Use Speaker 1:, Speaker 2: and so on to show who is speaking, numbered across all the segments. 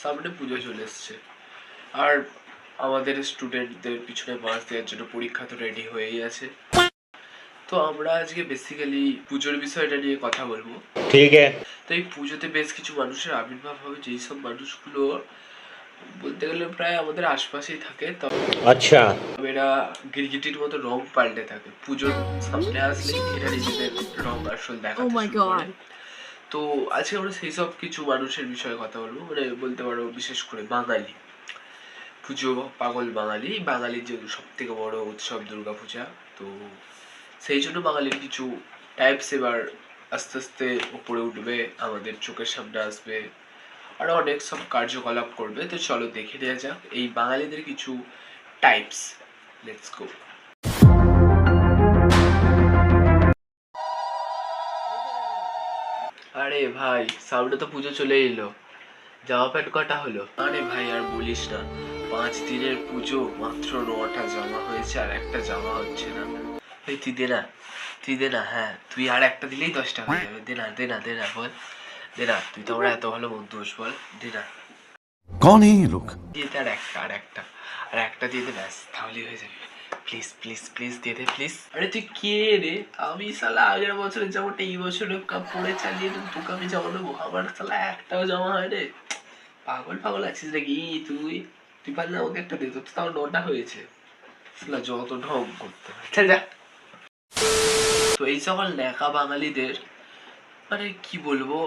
Speaker 1: সামনে পুজো চলে এসছে, আর আমাদের স্টুডেন্টদের পিছনে মার্কস দেওয়ার জন্য পরীক্ষা তো রেডি হয়েই আছে। তো আমরা আজকে বেসিক্যালি পুজোর বিষয়টা নিয়ে কথা বলবো।
Speaker 2: ঠিক আছে।
Speaker 1: তো এই পুজোতে বেশ কিছু মানুষের আবির্ভাব হবে, যেই সব মানুষগুলো বলতে গেলে প্রায় আমাদের আশপাশেই থাকে।
Speaker 2: আচ্ছা।
Speaker 1: এরা গিরগিটির মতো রং পাল্টে থাকে, পুজোর সামনে আসলেই এরা নিজেদের রং আসল দেখাতে শুরু করে। তো আজকে আমরা সেই সব কিছু মানুষের বিষয়ে কথা বলবো, মানে বলতে পারো বিশেষ করে বাঙালি পুজো পাগল বাঙালির যে সব থেকে বড় উৎসব দুর্গাপূজা। তো সেই জন্য বাঙালির কিছু টাইপস এবার আস্তে আস্তে উপরে উঠবে, আমাদের চোখের সামনে আসবে, আরো অনেক সব কার্যকলাপ করবে। তো চলো দেখে নেওয়া যাক এই বাঙালিদের কিছু টাইপস। Let's go. আরে ভাই, সামনে তো পুজো চলে এলো, জামা প্যান্ট কটা হলো? আরে ভাই আর বলিস না, 5 দিনের পুজো, মাত্র 9টা জামা হয়েছে আর একটা জামা হচ্ছে না। এই তুই দে না, হ্যাঁ তুই আর একটা দিলেই 10টা হয়ে যাবে। দে না বল, দে না, তুই তো আমরা এত ভালো বন্ধু, বল দে না।
Speaker 3: कौन है ये लोग?
Speaker 1: দিয়ে দে আর একটা দিয়ে দে, ব্যাস তাহলেই হয়ে যাবে। প্লিজ দিয়ে দে প্লিজ। আরে তুই কে রে? আমি শালা আগের বছরের জামাটা এই বছরে পরে চালিয়ে তোকে আমি জামা দেবো? আমার শালা একটাও জামা হয় রে। পাগল আছিস নাকি তুই? তুই পারলে আমাকে একটা দে, তোর তো তাও 9টা হয়েছে। শালা যত ঢং করতে হয়, চল যা। তো এই সকল ন্যাকা বাঙালিদের মানে কি বলবো,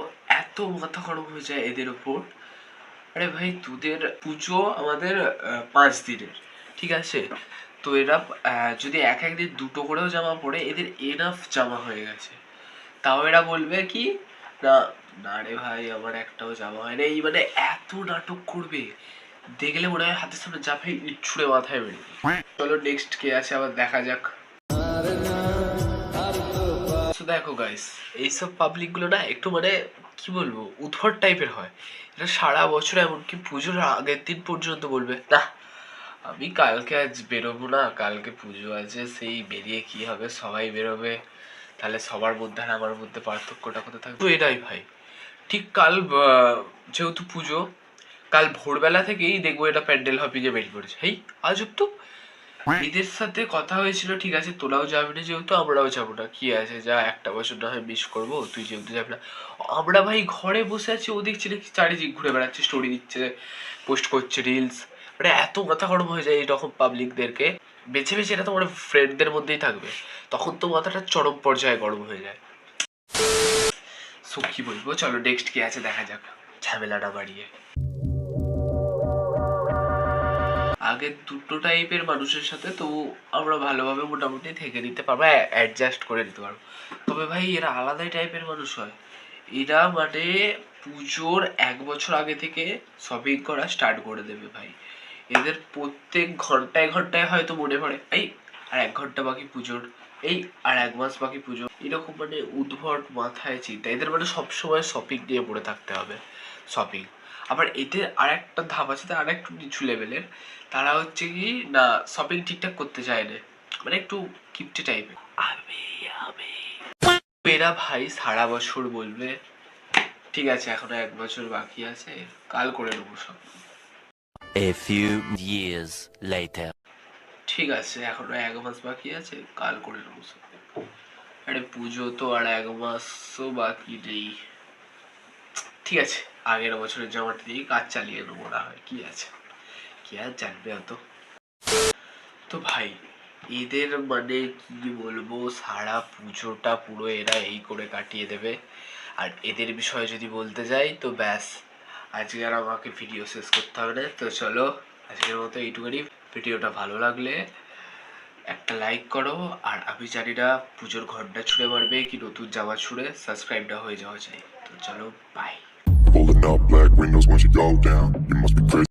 Speaker 1: এত মাথা গরম হয়ে যায় এদের ওপর। আরে ভাই তোদের পুজো আমাদের 5 দিনের, ঠিক আছে? তো এরা যদি এক দিন দুটো করেও জামা পরে, এদের এনাফ জামা হয়ে গেছে। তাও এরা বলবে কি না, না রে ভাই আমার একটাও জামা হয় না। এই মানে এত নাটক করবে, দেখলে মনে হয় হাতের সামনে যা ভাই ইট ছুঁড়ে মাথায় বেরিয়ে। চলো নেক্সট কে আছে আবার দেখা যাক। দেখো গাইস, এইসব পাবলিক গুলো না একটু মানে কি বলবো, উদ্ভট টাইপের হয়। এটা সারা বছর এমনকি পুজোর আগের দিন পর্যন্ত বলবে না আমি কালকে আজ বেরোবো না, কালকে পুজো আছে, সেই বেরিয়ে কি হবে, সবাই বেরোবে, তাহলে সবার মধ্যে আর আমার মধ্যে পার্থক্যটা কোথায় থাকবে? তো এটাই ভাই, ঠিক কাল যেহেতু পুজো, কাল ভোরবেলা থেকেই দেখবো এটা প্যান্ডেল হপিংয়ে বেরিয়ে পড়েছে। হেই আজব তো। এদের সাথে কথা হয়েছিল, ঠিক আছে তোরাও যাবি না যেহেতু আমরাও যাবো না, কি আছে যা, একটা বছর না হয় মিস করবো, তুই যেহেতু যাবি না। আমরা ভাই ঘরে বসে আছি, ও দেখছি নাকি চারিদিক ঘুরে বেড়াচ্ছে, স্টোরি দিচ্ছে, পোস্ট করছে রিলস। মানে এত মাথা গরম হয়ে যায় এইরকম পাবলিকদেরকে বেছে বেছে। এটা তোমার ফ্রেন্ডদের মধ্যেই থাকবে, তখন তো মাথাটা চরম পর্যায়ে গরম হয়ে যায়। সো কি বলবো, চলো নেক্সট কি আছে দেখা যাক, ঝামেলা না বাড়িয়ে। আগে দুটো টাইপের মানুষের সাথে তো আমরা ভালোভাবে মোটামুটি থেকে নিতে পারবো, অ্যাডজাস্ট করে নিতে পারবো। তবে ভাই এরা আলাদাই টাইপের মানুষ হয়। এরা মানে পুজোর 1 বছর আগে থেকে শপিং করা স্টার্ট করে দেবে ভাই। এদের প্রত্যেক ঘন্টায় হয়তো মনে পড়ে এই আর 1 ঘন্টা বাকি পুজোর, এই আর 1 মাস বাকি পুজো, এরকম মানে উদ্ভট মাথায় চিন্তা। এদের মানে সবসময় শপিং নিয়ে পড়ে থাকতে হবে, শপিং। আবার এদের আর একটা ধাপ আছে, আর একটু নিচু লেভেলের। তারা হচ্ছে কি না শপিং ঠিকঠাক করতে চায় না, মানে একটু কিপটে টাইপের। এরা ভাই সারা বছর বলবে ঠিক আছে এখনো 1 বছর বাকি আছে, কাল করে নেবো সব।
Speaker 4: A few years later.
Speaker 1: ঠিক আছে এখনো 1 মাস বাকি আছে, কাল করে নেবো সব। আরে পুজো তো আর 1 মাসও বাকি নেই, ঠিক আছে আগের বছরের জামাটা দিয়ে কাজ চালিয়ে নেবো না হয়, কি আছে, কি আর জানবে অত। তো ভাই এদের মানে কি বলবো, সারা পুজোটা পুরো এরা এই করে কাটিয়ে দেবে। আর এদের বিষয়ে যদি বলতে যাই তো ব্যাস, আজকে আর আমাকে ভিডিও শেষ করতে হবে না। তো চলো আজকের মতো এইটুকুনি। ভিডিওটা ভালো লাগলে একটা লাইক করো, আর আমি জানি না পুজোর ঘন্টা ছুঁড়ে মারবে কি নতুন জামা ছুঁড়ে সাবস্ক্রাইবটা হয়ে যাওয়া চাই। তো চলো by.
Speaker 3: Pulling up black windows once you go down. You must be crazy.